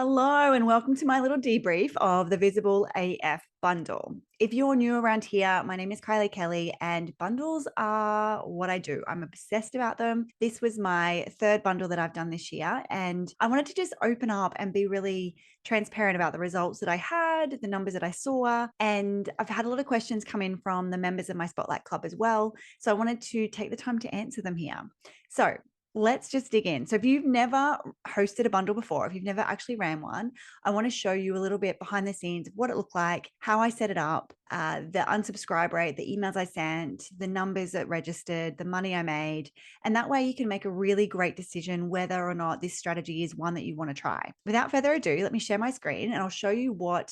Hello and welcome to my little debrief of the Visible AF bundle. If you're new around here, my name is Kylie Kelly and bundles are what I do. I'm obsessed about them. This was my third bundle that I've done this year, and I wanted to just open up and be really transparent about the results that I had, the numbers that I saw, and I've had a lot of questions come in from the members of my Spotlight Club as well. So I wanted to take the time to answer them here. So let's just dig in. So if you've never hosted a bundle before, if you've never actually ran one, I want to show you a little bit behind the scenes of what it looked like, how I set it up, the unsubscribe rate, the emails I sent, the numbers that registered, the money I made. And that way you can make a really great decision whether or not this strategy is one that you want to try. Without further ado, let me share my screen and I'll show you what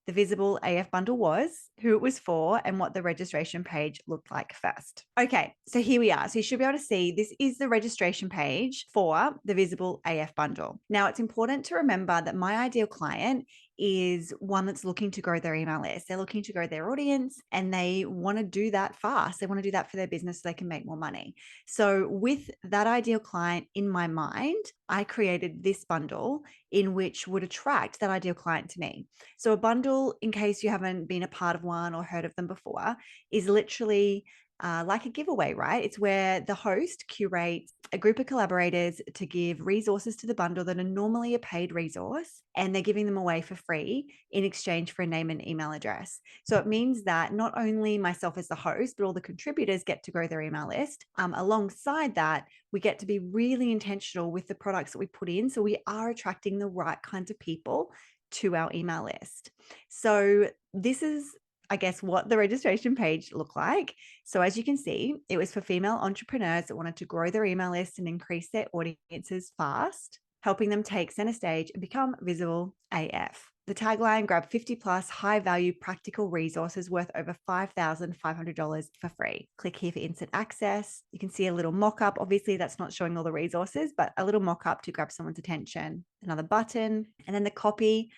the Visible AF bundle was, who it was for, and what the registration page looked like first. Okay, so here we are. So you should be able to see this is the registration page for the Visible AF bundle. Now, it's important to remember that my ideal client is one that's looking to grow their email list. They're looking to grow their audience and they want to do that fast. They want to do that for their business so they can make more money. So with that ideal client in my mind, I created this bundle in which would attract that ideal client to me. So a bundle, in case you haven't been a part of one or heard of them before, is literally like a giveaway, right? It's where the host curates a group of collaborators to give resources to the bundle that are normally a paid resource, and they're giving them away for free in exchange for a name and email address. So it means that not only myself as the host, but all the contributors get to grow their email list. Alongside that, we get to be really intentional with the products that we put in. So we are attracting the right kinds of people to our email list. So this is, I guess, what the registration page looked like. So as you can see, it was for female entrepreneurs that wanted to grow their email list and increase their audiences fast, helping them take center stage and become visible AF. The tagline: grab 50 plus high value practical resources worth over $5,500 for free. Click here for instant access. You can see a little mock-up. Obviously, that's not showing all the resources, but a little mock-up to grab someone's attention. Another button, and then the copy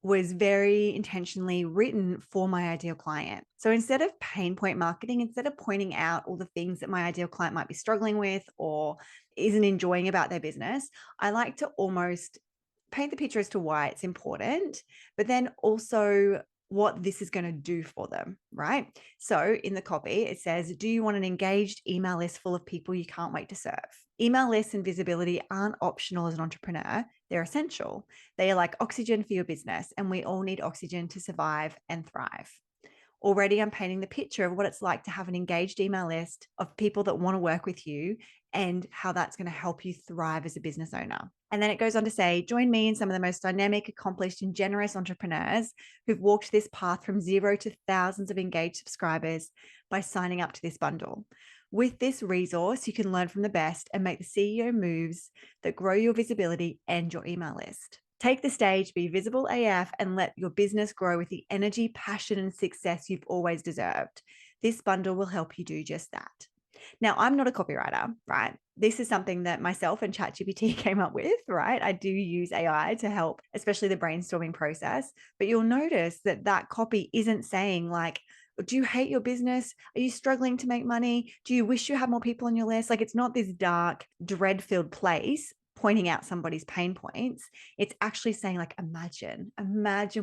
was very intentionally written for my ideal client. So instead of pain point marketing, instead of pointing out all the things that my ideal client might be struggling with or isn't enjoying about their business, I like to almost paint the picture as to why it's important, but then also what this is going to do for them, right? So in the copy, it says, do you want an engaged email list full of people you can't wait to serve? Email lists and visibility aren't optional as an entrepreneur. They're essential. They are like oxygen for your business, and we all need oxygen to survive and thrive. Already, I'm painting the picture of what it's like to have an engaged email list of people that want to work with you and how that's going to help you thrive as a business owner. And then it goes on to say, join me and some of the most dynamic, accomplished, and generous entrepreneurs who've walked this path from zero to thousands of engaged subscribers by signing up to this bundle. With this resource, you can learn from the best and make the CEO moves that grow your visibility and your email list. Take the stage, be visible AF, and let your business grow with the energy, passion, and success you've always deserved. This bundle will help you do just that. Now, I'm not a copywriter, right? This is something that myself and ChatGPT came up with, right? I do use AI to help, especially the brainstorming process. But you'll notice that that copy isn't saying like, do you hate your business? Are you struggling to make money? Do you wish you had more people on your list? Like, it's not this dark, dread-filled place pointing out somebody's pain points. It's actually saying like, imagine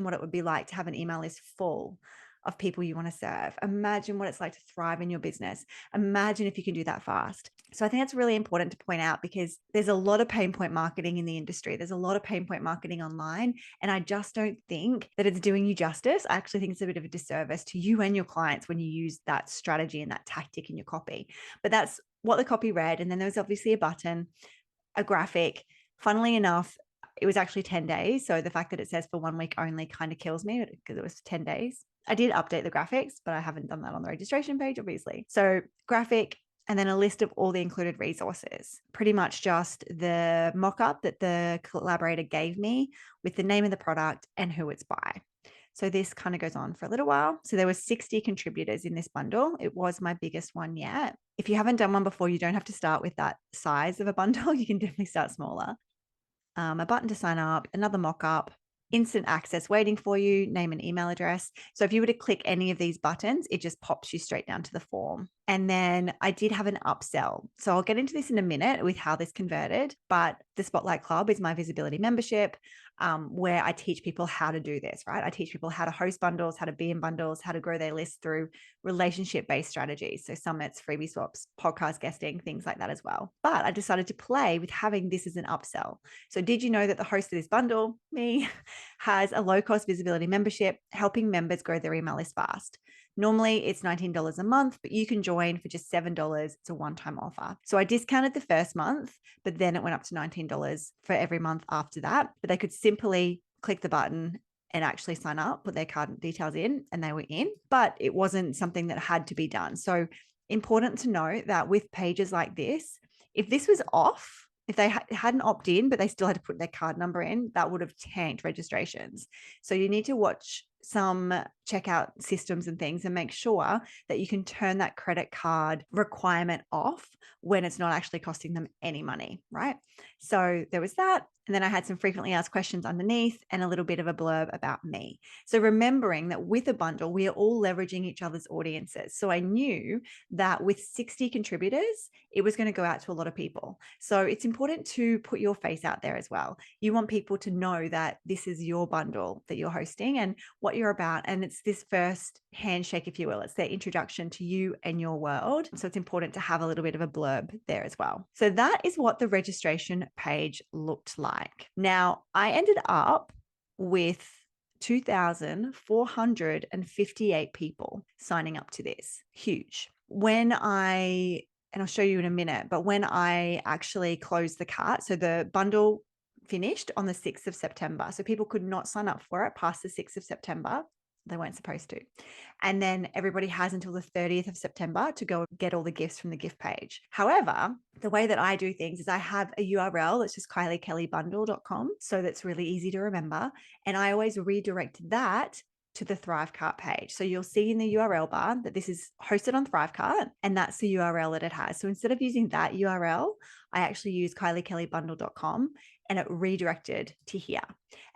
what it would be like to have an email list full of people you want to serve. Imagine what it's like to thrive in your business. Imagine if you can do that fast. So I think that's really important to point out because there's a lot of pain point marketing in the industry. There's a lot of pain point marketing online. And I just don't think that it's doing you justice. I actually think it's a bit of a disservice to you and your clients when you use that strategy and that tactic in your copy. But that's what the copy read. And then there was obviously a button, a graphic. Funnily enough, it was actually 10 days. So the fact that it says for 1 week only kind of kills me because it was 10 days. I did update the graphics, but I haven't done that on the registration page, obviously. So graphic, and then a list of all the included resources. Pretty much just the mock-up that the collaborator gave me with the name of the product and who it's by. So this kind of goes on for a little while. So there were 60 contributors in this bundle. It was my biggest one yet. If you haven't done one before, you don't have to start with that size of a bundle. You can definitely start smaller. A button to sign up, another mock-up, instant access waiting for you, name and email address. So if you were to click any of these buttons, it just pops you straight down to the form. And then I did have an upsell. So I'll get into this in a minute with how this converted, but the Spotlight Club is my visibility membership. where I teach people how to do this, right? I teach people how to host bundles, how to be in bundles, how to grow their list through relationship-based strategies. So summits, freebie swaps, podcast guesting, things like that as well. But I decided to play with having this as an upsell. So did you know that the host of this bundle, me, has a low-cost visibility membership, helping members grow their email list fast? Normally it's $19 a month, but you can join for just $7. It's a one-time offer. So I discounted the first month, but then it went up to $19 for every month after that. But they could simply click the button and actually sign up, put their card details in, and they were in. But it wasn't something that had to be done. So important to note that with pages like this, if this was off, if they hadn't opted in, but they still had to put their card number in, that would have tanked registrations. So you need to watch some checkout systems and things and make sure that you can turn that credit card requirement off when it's not actually costing them any money, right? So there was that. And then I had some frequently asked questions underneath and a little bit of a blurb about me. So remembering that with a bundle, we are all leveraging each other's audiences. So I knew that with 60 contributors, it was going to go out to a lot of people. So it's important to put your face out there as well. You want people to know that this is your bundle that you're hosting and what you're about. And it's this first handshake, if you will. It's their introduction to you and your world. So it's important to have a little bit of a blurb there as well. So that is what the registration page looked like. Now, I ended up with 2,458 people signing up to this. Huge. And I'll show you in a minute, but when I actually closed the cart, so the bundle finished on the 6th of September. So people could not sign up for it past the 6th of September. They weren't supposed to. And then everybody has until the 30th of September to go get all the gifts from the gift page. However, the way that I do things is I have a URL that's just KylieKellyBundle.com. So that's really easy to remember. And I always redirect that to the Thrivecart page. So you'll see in the URL bar that this is hosted on Thrivecart, and that's the URL that it has. So instead of using that URL, I actually use KylieKellyBundle.com and it redirected to here.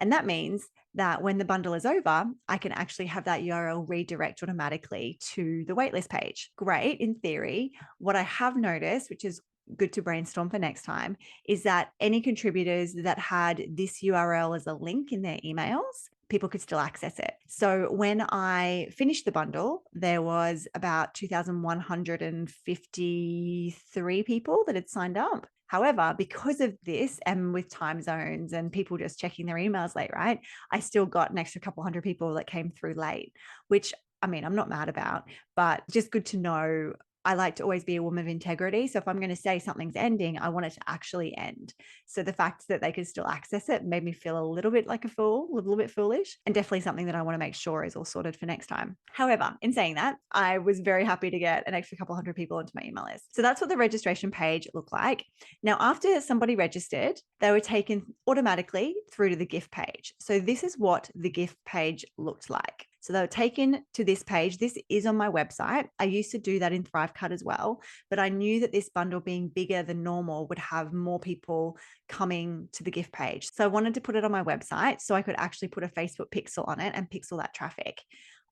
And that means that when the bundle is over, I can actually have that URL redirect automatically to the waitlist page. Great in theory. What I have noticed, which is good to brainstorm for next time, is that any contributors that had this URL as a link in their emails, people could still access it. So when I finished the bundle, there was about 2,153 people that had signed up. However, because of this and with time zones and people just checking their emails late, right, I still got an extra couple hundred people that came through late, which I mean, I'm not mad about, but just good to know. I like to always be a woman of integrity. So if I'm going to say something's ending, I want it to actually end. So the fact that they could still access it made me feel a little bit like a fool, a little bit foolish, and definitely something that I want to make sure is all sorted for next time. However, in saying that, I was very happy to get an extra couple hundred people into my email list. So that's what the registration page looked like. Now, after somebody registered, they were taken automatically through to the gift page. So this is what the gift page looked like. So they were taken to this page. This is on my website. I used to do that in Thrivecart as well, but I knew that this bundle being bigger than normal would have more people coming to the gift page. So I wanted to put it on my website so I could actually put a Facebook pixel on it and pixel that traffic.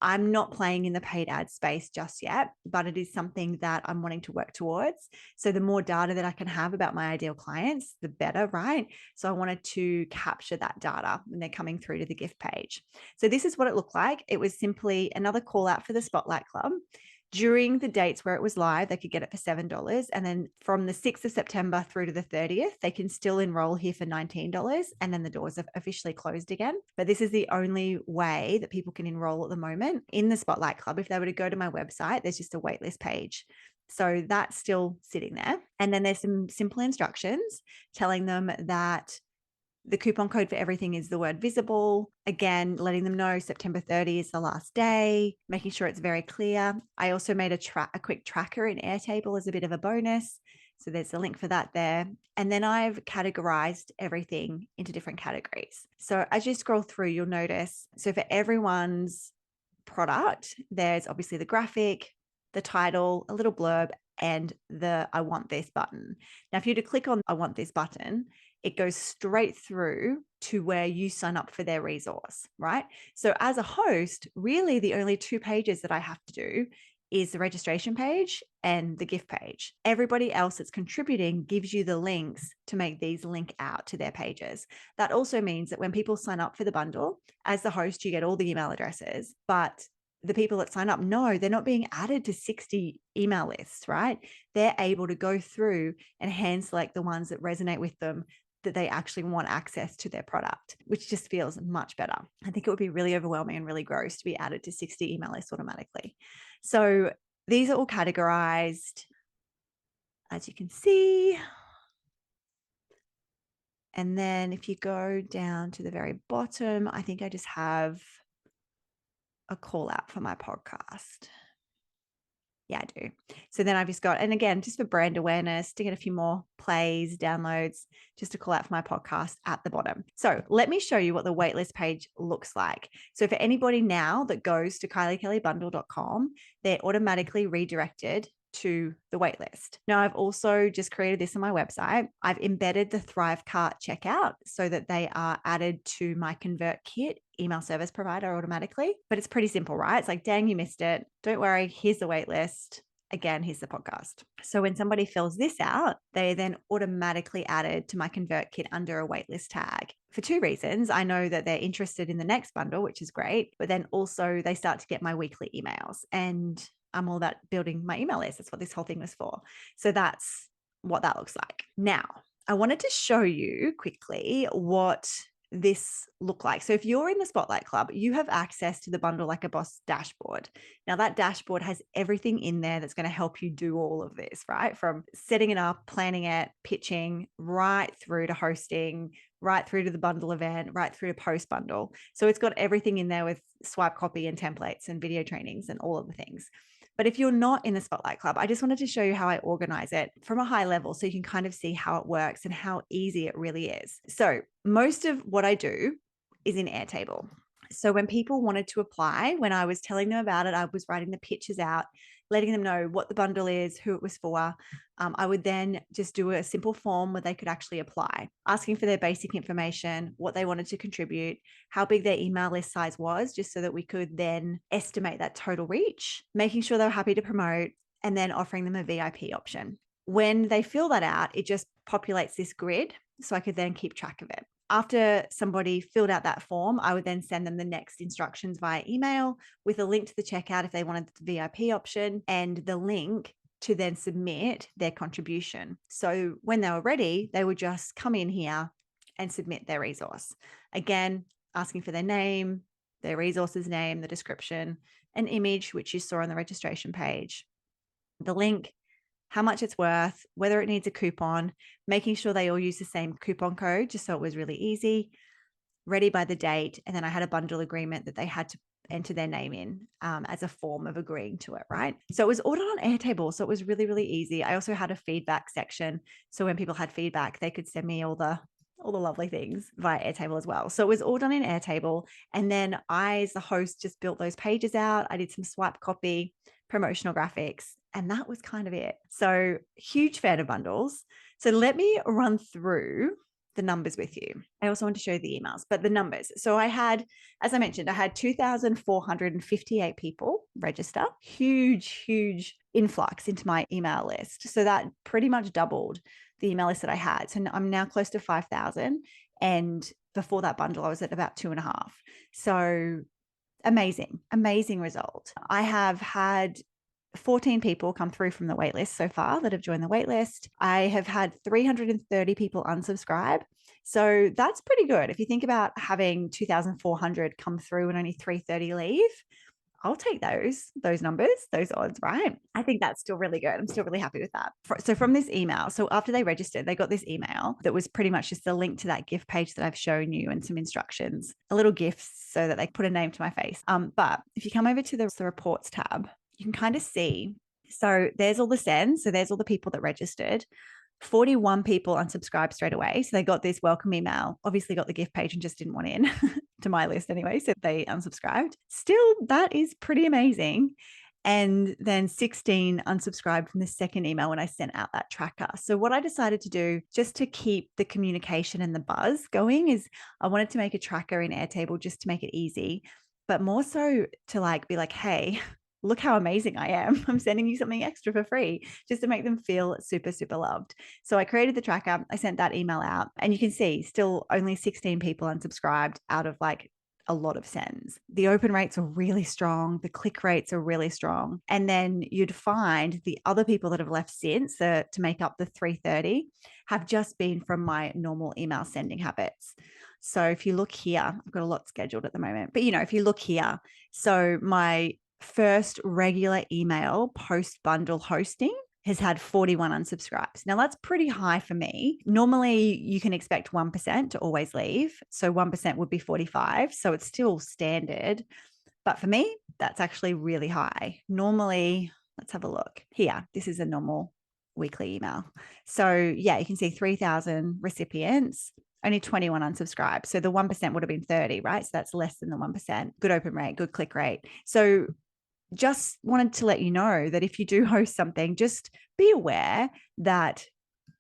I'm not playing in the paid ad space just yet, but it is something that I'm wanting to work towards. So the more data that I can have about my ideal clients, the better, right? So I wanted to capture that data when they're coming through to the gift page. So this is what it looked like. It was simply another call out for the Spotlight Club. During the dates where it was live, they could get it for $7. And then from the 6th of September through to the 30th, they can still enroll here for $19. And then the doors have officially closed again. But this is the only way that people can enroll at the moment in the Spotlight Club. If they were to go to my website, there's just a waitlist page. So that's still sitting there. And then there's some simple instructions telling them that the coupon code for everything is the word visible. Again, letting them know September 30 is the last day, making sure it's very clear. I also made a quick tracker in Airtable as a bit of a bonus. So there's a link for that there. And then I've categorized everything into different categories. So as you scroll through, you'll notice, so for everyone's product, there's obviously the graphic, the title, a little blurb, and the I want this button. Now, if you were to click on I want this button, it goes straight through to where you sign up for their resource, right? So as a host, really the only two pages that I have to do is the registration page and the gift page. Everybody else that's contributing gives you the links to make these link out to their pages. That also means that when people sign up for the bundle, as the host, you get all the email addresses, but the people that sign up, no, they're not being added to 60 email lists, right? They're able to go through and hand select the ones that resonate with them, that they actually want access to their product, which just feels much better. I think it would be really overwhelming and really gross to be added to 60 email lists automatically. So these are all categorized, as you can see. And then if you go down to the very bottom, I think I just have a call out for my podcast. Yeah, I do. So then I've just got, and again, just for brand awareness, to get a few more plays, downloads, just to call out for my podcast at the bottom. So let me show you what the waitlist page looks like. So for anybody now that goes to KylieKellyBundle.com, they're automatically redirected to the waitlist. Now, I've also just created this on my website. I've embedded the Thrive Cart checkout so that they are added to my ConvertKit email service provider automatically. But it's pretty simple, right? It's like, dang, you missed it. Don't worry. Here's the waitlist. Again, here's the podcast. So when somebody fills this out, they then automatically added to my ConvertKit under a waitlist tag. For two reasons. I know that they're interested in the next bundle, which is great, but then also they start to get my weekly emails, and I'm all about building my email list. That's what this whole thing was for. So that's what that looks like. Now, I wanted to show you quickly what this look like. So if you're in the Spotlight Club, you have access to the Bundle Like a Boss dashboard. Now that dashboard has everything in there that's going to help you do all of this, right? From setting it up, planning it, pitching, right through to hosting, right through to the bundle event, right through to post bundle. So it's got everything in there with swipe copy and templates and video trainings and all of the things. But if you're not in the Spotlight Club, I just wanted to show you how I organize it from a high level so you can kind of see how it works and how easy it really is. So most of what I do is in Airtable. So when people wanted to apply, when I was telling them about it, I was writing the pitches out, letting them know what the bundle is, who it was for. I would then just do a simple form where they could actually apply, asking for their basic information, what they wanted to contribute, how big their email list size was, just so that we could then estimate that total reach, making sure they were happy to promote, and then offering them a VIP option. When they fill that out, it just populates this grid so I could then keep track of it. After somebody filled out that form, I would then send them the next instructions via email with a link to the checkout if they wanted the VIP option, and the link to then submit their contribution. So when they were ready, they would just come in here and submit their resource. Again, asking for their name, their resource's name, the description, an image, which you saw on the registration page, the link, how much it's worth, whether it needs a coupon, making sure they all use the same coupon code, just so it was really easy, ready by the date. And then I had a bundle agreement that they had to enter their name in as a form of agreeing to it, right? So it was all done on Airtable. So it was really, really easy. I also had a feedback section. So when people had feedback, they could send me all the lovely things via Airtable as well. So it was all done in Airtable. And then I, as the host, just built those pages out. I did some swipe copy, promotional graphics, and that was kind of it. So huge fan of bundles. So let me run through the numbers with you. I also want to show you the emails, but the numbers. So I had, as I mentioned, I had 2,458 people register. Huge, huge influx into my email list. So that pretty much doubled the email list that I had. So I'm now close to 5,000. And before that bundle, I was at about 2.5. So amazing, amazing result. I have had 14 people come through from the waitlist so far that have joined the waitlist. I have had 330 people unsubscribe. So that's pretty good. If you think about having 2,400 come through and only 330 leave, I'll take those numbers, those odds, right? I think that's still really good. I'm still really happy with that. So from this email, so after they registered, they got this email that was pretty much just a link to that gift page that I've shown you and some instructions, a little gift so that they put a name to my face. But if you come over to the reports tab, you can kind of see. So there's all the sends. So there's all the people that registered. 41 people unsubscribed straight away. So they got this welcome email, obviously got the gift page and just didn't want in to my list anyway. So they unsubscribed. Still, that is pretty amazing. And then 16 unsubscribed from the second email when I sent out that tracker. So what I decided to do, just to keep the communication and the buzz going, is I wanted to make a tracker in Airtable just to make it easy, but more so to be like, hey, look how amazing I am. I'm sending you something extra for free just to make them feel super, super loved. So I created the tracker. I sent that email out, and you can see still only 16 people unsubscribed out of like a lot of sends. The open rates are really strong. The click rates are really strong. And then you'd find the other people that have left since to make up the 330 have just been from my normal email sending habits. So if you look here, I've got a lot scheduled at the moment, but if you look here, so my first regular email post bundle hosting has had 41 unsubscribes. Now that's pretty high for me. Normally you can expect 1% to always leave. So 1% would be 45. So it's still standard. But for me, that's actually really high. Normally, let's have a look here. This is a normal weekly email. So yeah, you can see 3,000 recipients, only 21 unsubscribed. So the 1% would have been 30, right? So that's less than the 1%. Good open rate, good click rate. So just wanted to let you know that if you do host something, just be aware that,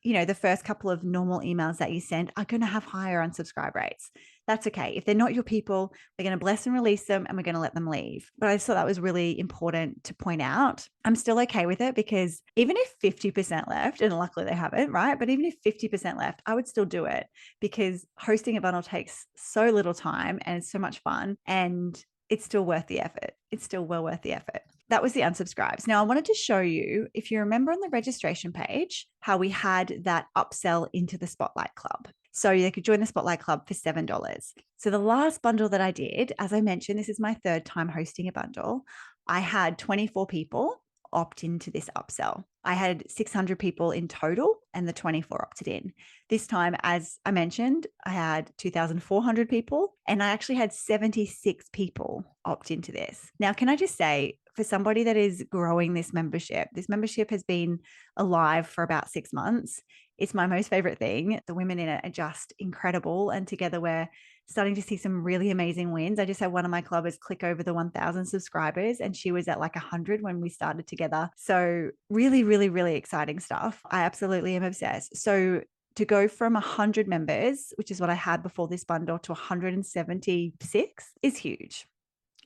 the first couple of normal emails that you send are going to have higher unsubscribe rates. That's okay. If they're not your people, we're going to bless and release them and we're going to let them leave. But I just thought that was really important to point out. I'm still okay with it because even if 50% left, and luckily they haven't, right? But even if 50% left, I would still do it because hosting a bundle takes so little time and it's so much fun, and it's still worth the effort. It's still well worth the effort. That was the unsubscribes. Now I wanted to show you, if you remember on the registration page, how we had that upsell into the Spotlight Club. So you could join the Spotlight Club for $7. So the last bundle that I did, as I mentioned, this is my third time hosting a bundle. I had 24 people opt into this upsell. I had 600 people in total and the 24 opted in. This time, as I mentioned, I had 2,400 people and I actually had 76 people opt into this. Now, can I just say, for somebody that is growing this membership has been alive for about 6 months. It's my most favorite thing. The women in it are just incredible. And together we're starting to see some really amazing wins. I just had one of my clubbers click over the 1,000 subscribers and she was at like 100 when we started together. So really, really, really exciting stuff. I absolutely am obsessed. So to go from 100 members, which is what I had before this bundle, to 176 is huge.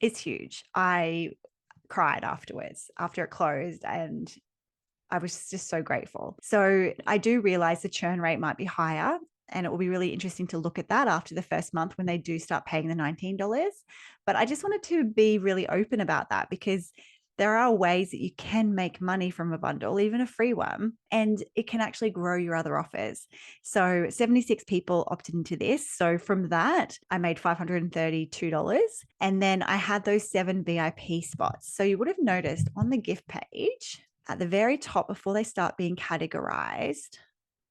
It's huge. I cried afterwards, after it closed, and I was just so grateful. So I do realize the churn rate might be higher, and it will be really interesting to look at that after the first month when they do start paying the $19. But I just wanted to be really open about that because there are ways that you can make money from a bundle, even a free one, and it can actually grow your other offers. So 76 people opted into this. So from that, I made $532. And then I had those 7 VIP spots. So you would have noticed on the gift page at the very top before they start being categorized.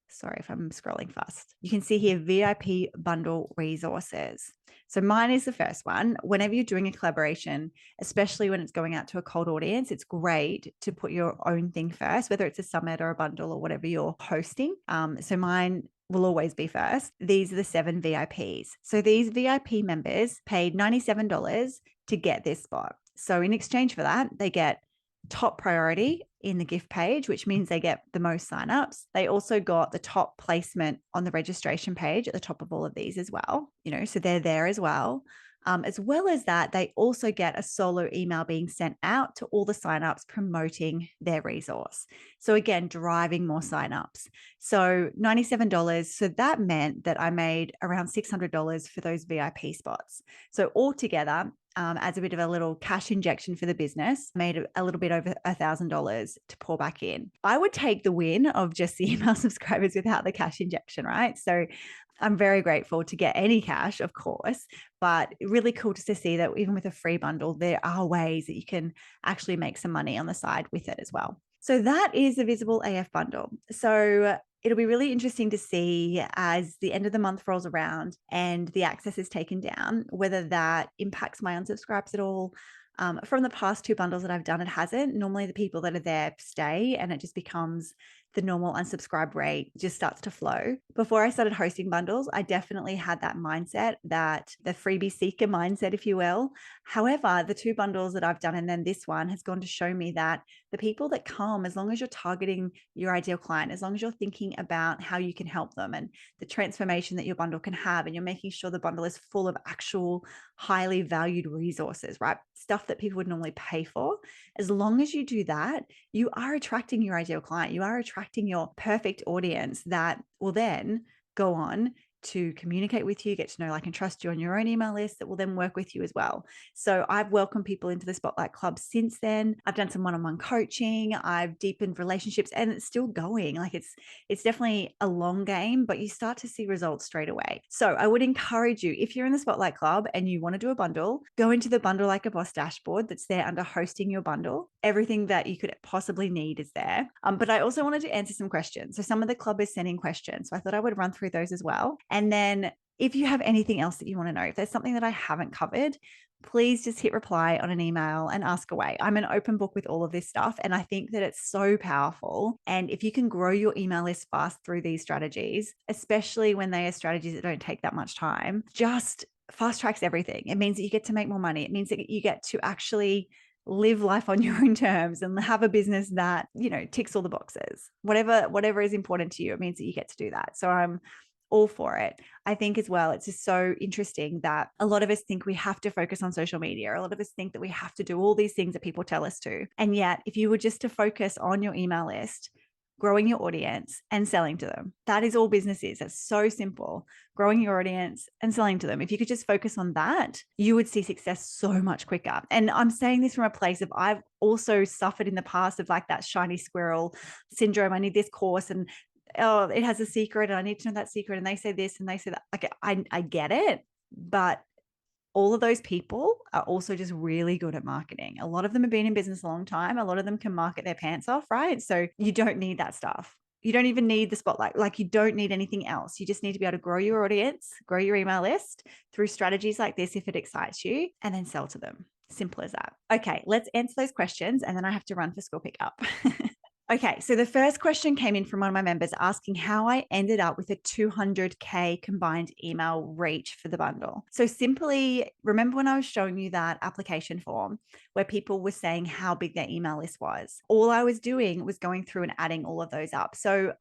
Sorry if I'm scrolling fast. You can see here VIP bundle resources. So mine is the first one. Whenever you're doing a collaboration, especially when it's going out to a cold audience, it's great to put your own thing first, whether it's a summit or a bundle or whatever you're hosting. So mine will always be first. These are the 7 VIPs. So these VIP members paid $97 to get this spot. So in exchange for that, they get top priority in the gift page, which means they get the most signups. They also got the top placement on the registration page at the top of all of these as well, so they're there as well. As well as that, they also get a solo email being sent out to all the signups promoting their resource. So again, driving more signups. So $97. So that meant that I made around $600 for those VIP spots. So altogether, as a bit of a little cash injection for the business, made a little bit over $1,000 to pour back in. I would take the win of just the email subscribers without the cash injection, right? So I'm very grateful to get any cash, of course, but really cool to see that even with a free bundle, there are ways that you can actually make some money on the side with it as well. So that is the Visible AF bundle. So it'll be really interesting to see as the end of the month rolls around and the access is taken down, whether that impacts my unsubscribes at all. From the past 2 bundles that I've done, it hasn't. Normally the people that are there stay and it just becomes the normal unsubscribe rate just starts to flow. Before I started hosting bundles, I definitely had that mindset, that the freebie seeker mindset, if you will. However, the 2 bundles that I've done and then this one has gone to show me that the people that come, as long as you're targeting your ideal client, as long as you're thinking about how you can help them and the transformation that your bundle can have, and you're making sure the bundle is full of actual highly valued resources, right? Stuff that people would normally pay for. As long as you do that, you are attracting your ideal client. You are attracting your perfect audience that will then go on to communicate with you, get to know, like, and trust you on your own email list that will then work with you as well. So I've welcomed people into the Spotlight Club since then. I've done some one-on-one coaching. I've deepened relationships, and it's still going. Like, it's definitely a long game, but you start to see results straight away. So I would encourage you, if you're in the Spotlight Club and you want to do a bundle, go into the Bundle Like a Boss dashboard that's there under hosting your bundle. Everything that you could possibly need is there. But I also wanted to answer some questions. So some of the club is sending questions. So I thought I would run through those as well. And then if you have anything else that you want to know, if there's something that I haven't covered, please just hit reply on an email and ask away. I'm an open book with all of this stuff, and I think that it's so powerful. And if you can grow your email list fast through these strategies, especially when they are strategies that don't take that much time, just fast tracks everything. It means that you get to make more money. It means that you get to actually live life on your own terms and have a business that, ticks all the boxes. Whatever is important to you, it means that you get to do that. So I'm all for it. I think as well, it's just so interesting that a lot of us think we have to focus on social media. A lot of us think that we have to do all these things that people tell us to. And yet, if you were just to focus on your email list, growing your audience and selling to them, that is all business is. It's so simple. Growing your audience and selling to them. If you could just focus on that, you would see success so much quicker. And I'm saying this from a place of, I've also suffered in the past of like that shiny squirrel syndrome. I need this course, and oh, it has a secret and I need to know that secret. And they say this and they say that. Like, I get it, but all of those people are also just really good at marketing. A lot of them have been in business a long time. A lot of them can market their pants off, right? So you don't need that stuff. You don't even need the spotlight. Like, you don't need anything else. You just need to be able to grow your audience, grow your email list through strategies like this if it excites you, and then sell to them. Simple as that. Okay, let's answer those questions, and then I have to run for school pickup. Okay, so the first question came in from one of my members asking how I ended up with a 200K combined email reach for the bundle. So simply, remember when I was showing you that application form where people were saying how big their email list was? All I was doing was going through and adding all of those up. So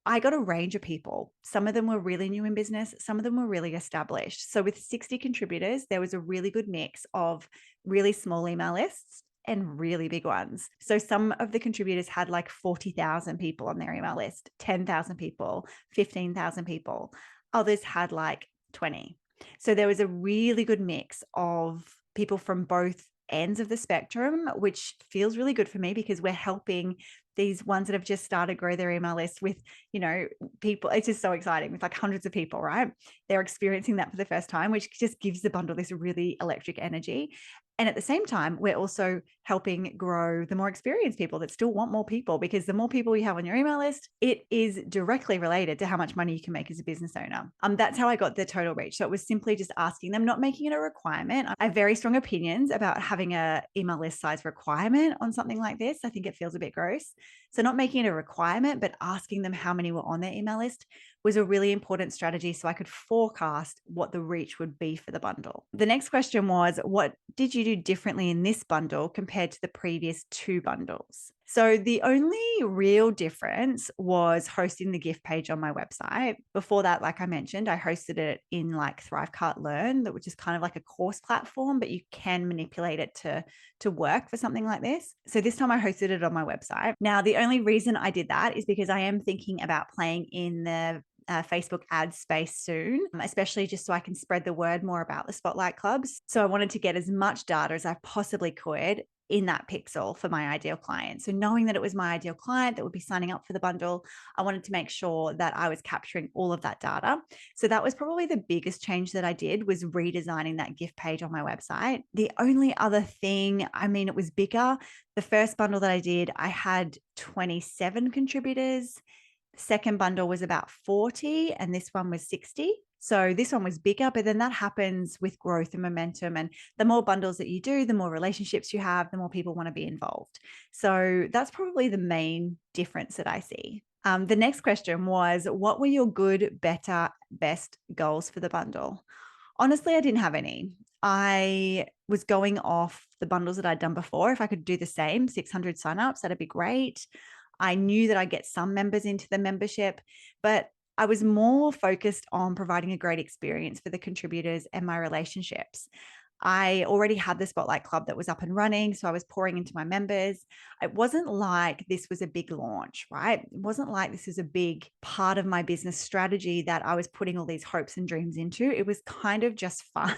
I got a range of people. Some of them were really new in business. Some of them were really established. So with 60 contributors, there was a really good mix of really small email lists and really big ones. So some of the contributors had like 40,000 people on their email list, 10,000 people, 15,000 people. Others had like 20. So there was a really good mix of people from both ends of the spectrum, which feels really good for me because we're helping these ones that have just started grow their email list with, people. It's just so exciting with like hundreds of people, right? They're experiencing that for the first time, which just gives the bundle this really electric energy. And at the same time, we're also helping grow the more experienced people that still want more people, because the more people you have on your email list, it is directly related to how much money you can make as a business owner. That's how I got the total reach. So it was simply just asking them, not making it a requirement. I have very strong opinions about having a email list size requirement on something like this. I think it feels a bit gross. So not making it a requirement, but asking them how many were on their email list was a really important strategy so I could forecast what the reach would be for the bundle. The next question was, what did you do differently in this bundle compared to the previous 2 bundles? So the only real difference was hosting the gift page on my website. Before that, like I mentioned, I hosted it in like Thrivecart Learn, which is kind of like a course platform, but you can manipulate it to work for something like this. So this time I hosted it on my website. Now, the only reason I did that is because I am thinking about playing in the Facebook ad space soon, especially just so I can spread the word more about the Spotlight Clubs. So I wanted to get as much data as I possibly could in that pixel for my ideal client. So knowing that it was my ideal client that would be signing up for the bundle, I wanted to make sure that I was capturing all of that data. So that was probably the biggest change that I did, was redesigning that gift page on my website. The only other thing, it was bigger. The first bundle that I did, I had 27 contributors. Second bundle was about 40 and this one was 60. So this one was bigger, but then that happens with growth and momentum. And the more bundles that you do, the more relationships you have, the more people want to be involved. So that's probably the main difference that I see. The next question was, what were your good, better, best goals for the bundle? Honestly, I didn't have any. I was going off the bundles that I'd done before. If I could do the same, 600 signups, that'd be great. I knew that I'd get some members into the membership, but I was more focused on providing a great experience for the contributors and my relationships. I already had the Spotlight Club that was up and running, so I was pouring into my members. It wasn't like this was a big launch, right? It wasn't like this is a big part of my business strategy that I was putting all these hopes and dreams into. It was kind of just fun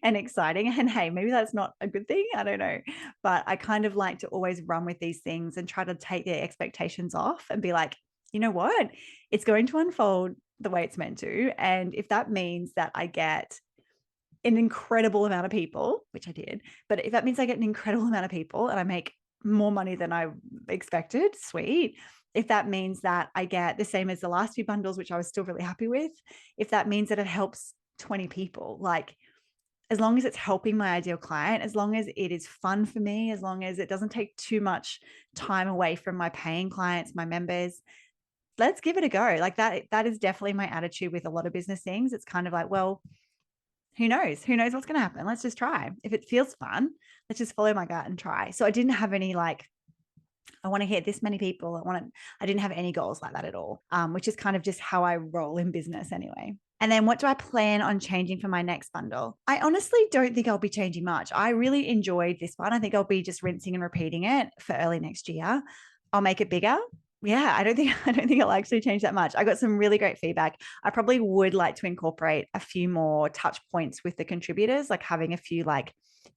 and exciting. And hey, maybe that's not a good thing. I don't know. But I kind of like to always run with these things and try to take their expectations off and be like, you know what? It's going to unfold the way it's meant to. And if that means that I get an incredible amount of people, which I did, but if that means I get an incredible amount of people and I make more money than I expected, sweet. If that means that I get the same as the last few bundles, which I was still really happy with, if that means that it helps 20 people, like as long as it's helping my ideal client, as long as it is fun for me, as long as it doesn't take too much time away from my paying clients, my members, let's give it a go. Like that is definitely my attitude with a lot of business things. It's kind of like, well, who knows? Who knows what's going to happen? Let's just try. If it feels fun, let's just follow my gut and try. So I didn't have any like, I want to hit this many people. I didn't have any goals like that at all, which is kind of just how I roll in business anyway. And then what do I plan on changing for my next bundle? I honestly don't think I'll be changing much. I really enjoyed this one. I think I'll be just rinsing and repeating it for early next year. I'll make it bigger. Yeah, I don't think I'll actually change that much. I got some really great feedback. I probably would like to incorporate a few more touch points with the contributors, like having a few like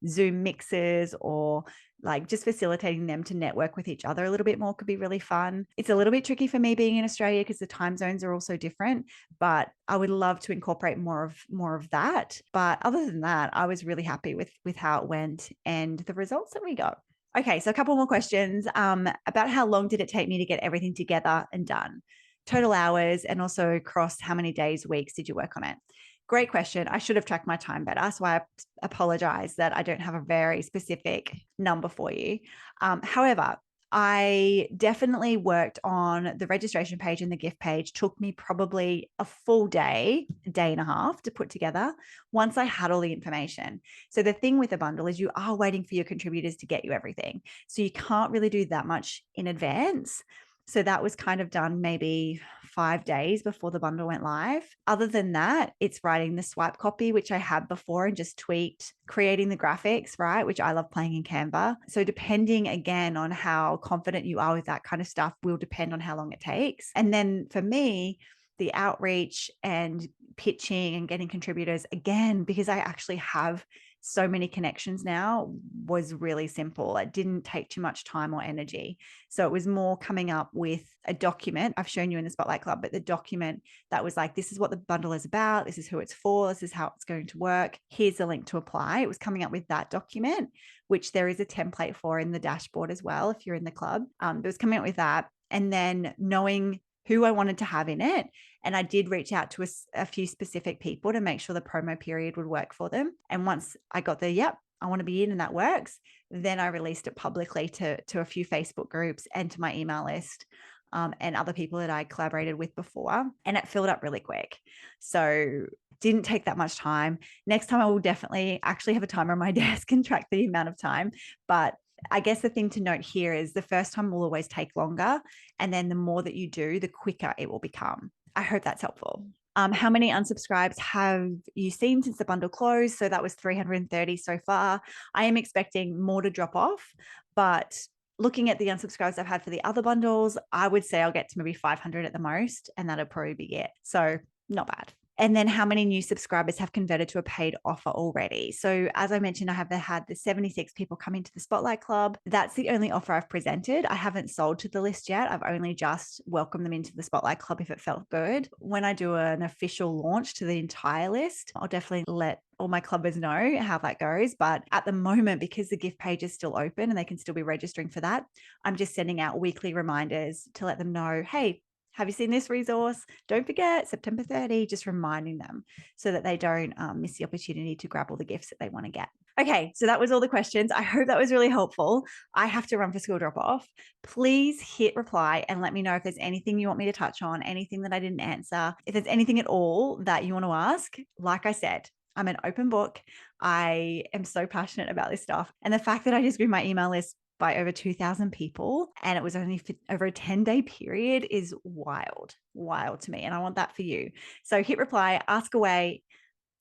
Zoom mixes or like just facilitating them to network with each other a little bit more could be really fun. It's a little bit tricky for me being in Australia because the time zones are also different, but I would love to incorporate more of that. But other than that, I was really happy with how it went and the results that we got. Okay, so a couple more questions about how long did it take me to get everything together and done? Total hours, and also across how many days, weeks did you work on it? Great question. I should have tracked my time better. So I apologize that I don't have a very specific number for you. However, I definitely worked on the registration page and the gift page. Took me probably a full day, a day and a half to put together once I had all the information. So the thing with a bundle is you are waiting for your contributors to get you everything. So you can't really do that much in advance. So that was kind of done maybe 5 days before the bundle went live. Other than that, it's writing the swipe copy, which I had before and just tweaked, creating the graphics, right? Which I love playing in Canva. So depending again on how confident you are with that kind of stuff will depend on how long it takes. And then for me, the outreach and pitching and getting contributors again, because I actually have so many connections now, was really simple. It didn't take too much time or energy. So it was more coming up with a document. I've shown you in the Spotlight Club, but the document that was like, this is what the bundle is about. This is who it's for. This is how it's going to work. Here's the link to apply. It was coming up with that document, which there is a template for in the dashboard as well, if you're in the club. It was coming up with that. And then knowing who I wanted to have in it. And I did reach out to a few specific people to make sure the promo period would work for them. And once I got the, yep, I want to be in and that works, then I released it publicly to a few Facebook groups and to my email list and other people that I collaborated with before. And it filled up really quick. So didn't take that much time. Next time I will definitely actually have a timer on my desk and track the amount of time. But I guess the thing to note here is the first time will always take longer. And then the more that you do, the quicker it will become. I hope that's helpful. How many unsubscribes have you seen since the bundle closed? So that was 330 so far. I am expecting more to drop off, but looking at the unsubscribes I've had for the other bundles, I would say I'll get to maybe 500 at the most, and that'll probably be it. So not bad. And then how many new subscribers have converted to a paid offer already? So as I mentioned, I have had the 76 people come into the Spotlight Club. That's the only offer I've presented. I haven't sold to the list yet. I've only just welcomed them into the Spotlight Club if it felt good. When I do an official launch to the entire list, I'll definitely let all my clubbers know how that goes. But at the moment, because the gift page is still open and they can still be registering for that, I'm just sending out weekly reminders to let them know, hey, have you seen this resource? Don't forget September 30, just reminding them so that they don't miss the opportunity to grab all the gifts that they want to get. Okay, so that was all the questions. I hope that was really helpful. I have to run for school drop off. Please hit reply and let me know if there's anything you want me to touch on, anything that I didn't answer. If there's anything at all that you want to ask, like I said, I'm an open book. I am so passionate about this stuff. And the fact that I just grew my email list by over 2,000 people and it was only for over a 10-day period is wild, wild to me. And I want that for you. So hit reply, ask away.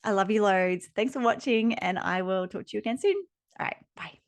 I love you loads. Thanks for watching, and I will talk to you again soon. All right, bye.